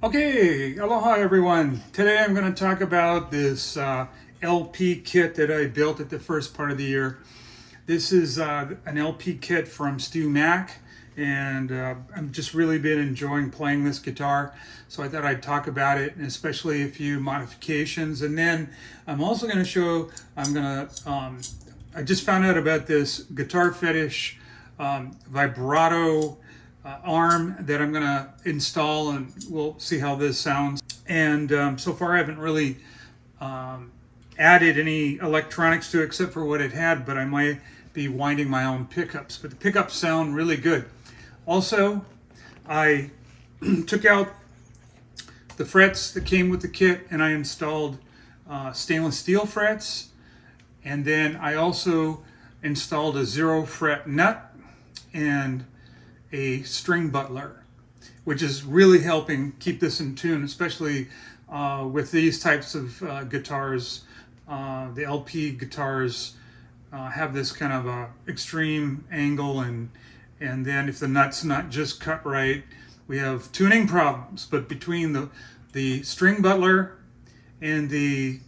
Okay, aloha everyone. Today I'm going to talk about this LP kit that I built at the first part of the year. This is an LP kit from Stewmac, and I've just really been enjoying playing this guitar, so I thought I'd talk about it, and especially a few modifications. And then I'm also going to show, I just found out about this Guitar Fetish vibrato arm that I'm going to install, and we'll see how this sounds. And so far I haven't really added any electronics to it except for what it had, but I might be winding my own pickups. But the pickups sound really good. Also, I took out the frets that came with the kit and I installed stainless steel frets. And then I also installed a 0 fret nut and a string butler, which is really helping keep this in tune, especially with these types of guitars. The LP guitars have this kind of extreme angle, and then if the nut's not just cut right, we have tuning problems. But between the string butler and the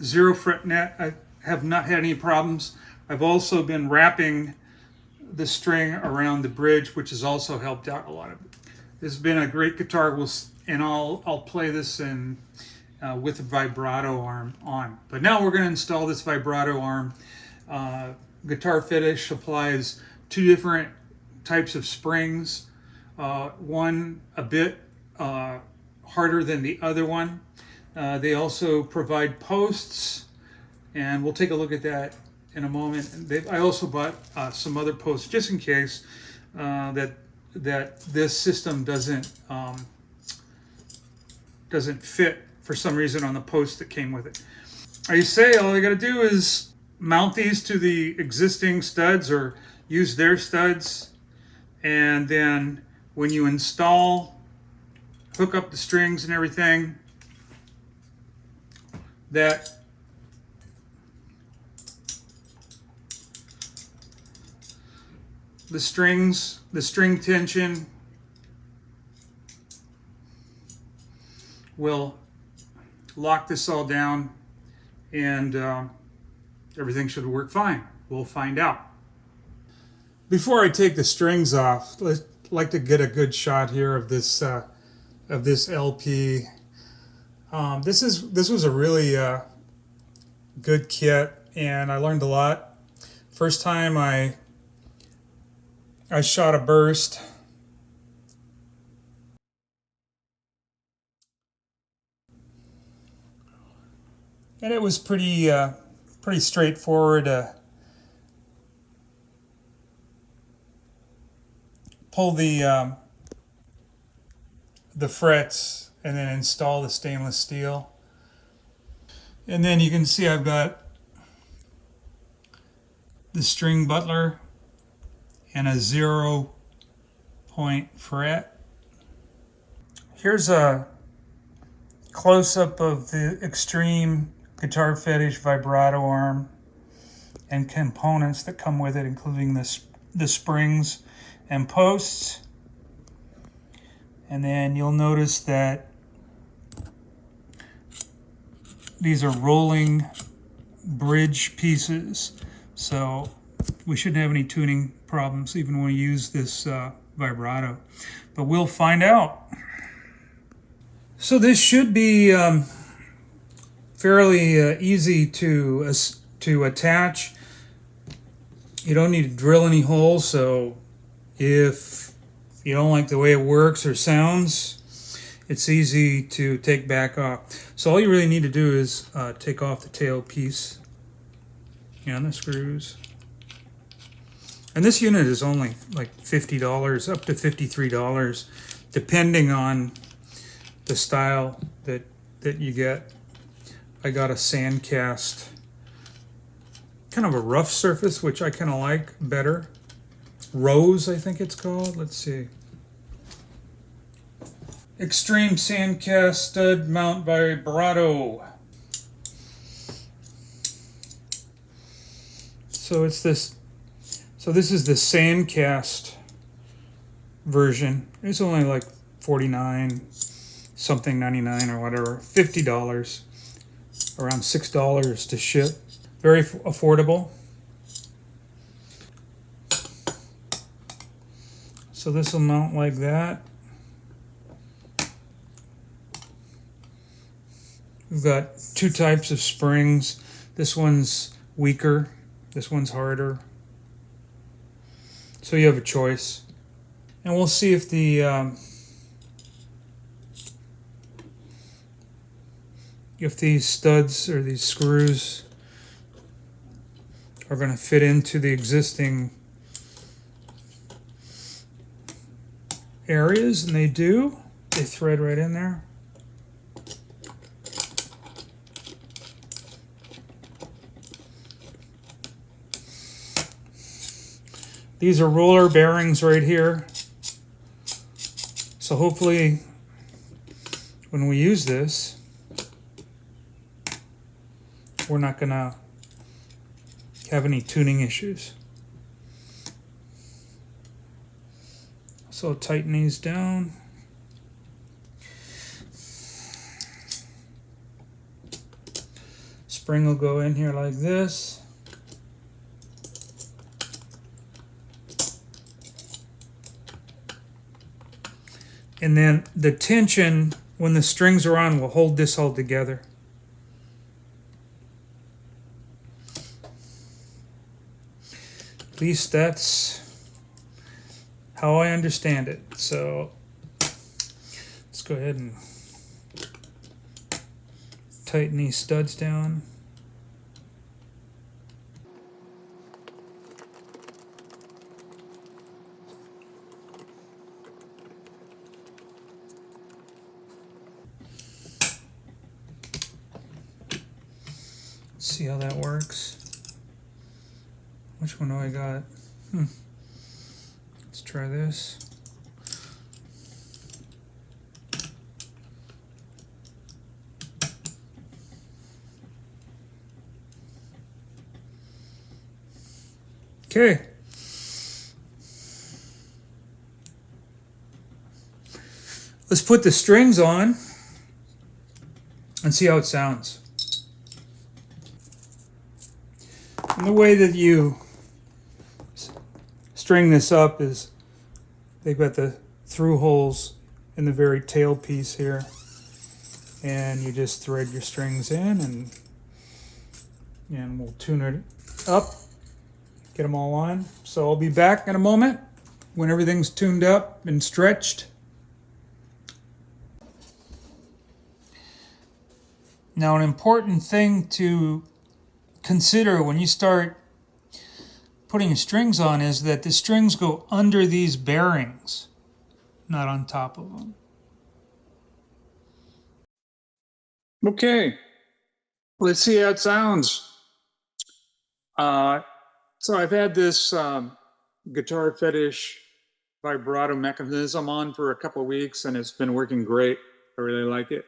0 fret net, I have not had any problems. I've also been wrapping the string around the bridge, which has also helped out a lot of it. This has been a great guitar, and I'll play this in with the vibrato arm on. But now we're going to install this vibrato arm. Guitar Fetish supplies 2 different types of springs, one a bit harder than the other one. They also provide posts, and we'll take a look at that in a moment. I also bought some other posts just in case that this system doesn't fit for some reason on the post that came with it. I say all you got to do is mount these to the existing studs or use their studs, and then when you install, hook up the strings and everything, that the string tension will lock this all down, and everything should work fine. We'll find out. Before I take the strings off, I'd like to get a good shot here of this LP. This was a really good kit, and I learned a lot. First time I shot a burst, and it was pretty straightforward. Pull the frets and then install the stainless steel, and then you can see I've got the string butler and a 0 point fret. Here's a close-up of the Xtrem Guitar Fetish vibrato arm and components that come with it, including the springs and posts. And then you'll notice that these are rolling bridge pieces, so we shouldn't have any tuning problems even when we use this vibrato, but we'll find out. So this should be fairly easy to attach. You don't need to drill any holes, so if you don't like the way it works or sounds, it's easy to take back off. So all you really need to do is take off the tailpiece and the screws. And this unit is only like $50, up to $53, depending on the style that you get. I got a sand cast, kind of a rough surface, which I kind of like better. Rose, I think it's called. Let's see. Xtrem Sandcast Stud Mount Vibrato. So it's this. So this is the Sandcast version. It's only like $49. something 99 or whatever, $50, around $6 to ship. Very affordable. So this will mount like that. We've got two types of springs. This one's weaker, this one's harder. So you have a choice. And we'll see if these studs or these screws are going to fit into the existing areas, and they do. They thread right in there. These are roller bearings right here. So hopefully when we use this, we're not going to have any tuning issues. So tighten these down. Spring will go in here like this. And then the tension, when the strings are on, will hold this all together. At least that's how I understand it. So let's go ahead and tighten these studs down. See how that works. Which one do I got? Let's try this. Okay. Let's put the strings on and see how it sounds. And the way that you string this up is they've got the through holes in the very tailpiece here, and you just thread your strings in, and we'll tune it up, get them all on. So I'll be back in a moment when everything's tuned up and stretched. Now, an important thing to consider when you start putting your strings on is that the strings go under these bearings, not on top of them. Okay, let's see how it sounds. So I've had this Guitar Fetish vibrato mechanism on for a couple of weeks, and it's been working great. I really like it.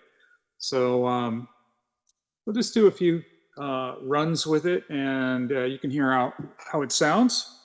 So we'll just do a few runs with it, and you can hear how it sounds.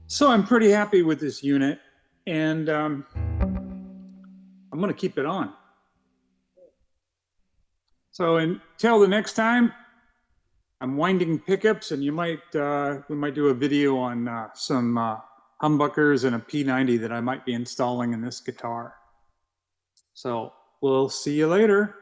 So I'm pretty happy with this unit, and I'm going to keep it on. So until the next time, I'm winding pickups, and we might do a video on some humbuckers and a P90 that I might be installing in this guitar. So we'll see you later.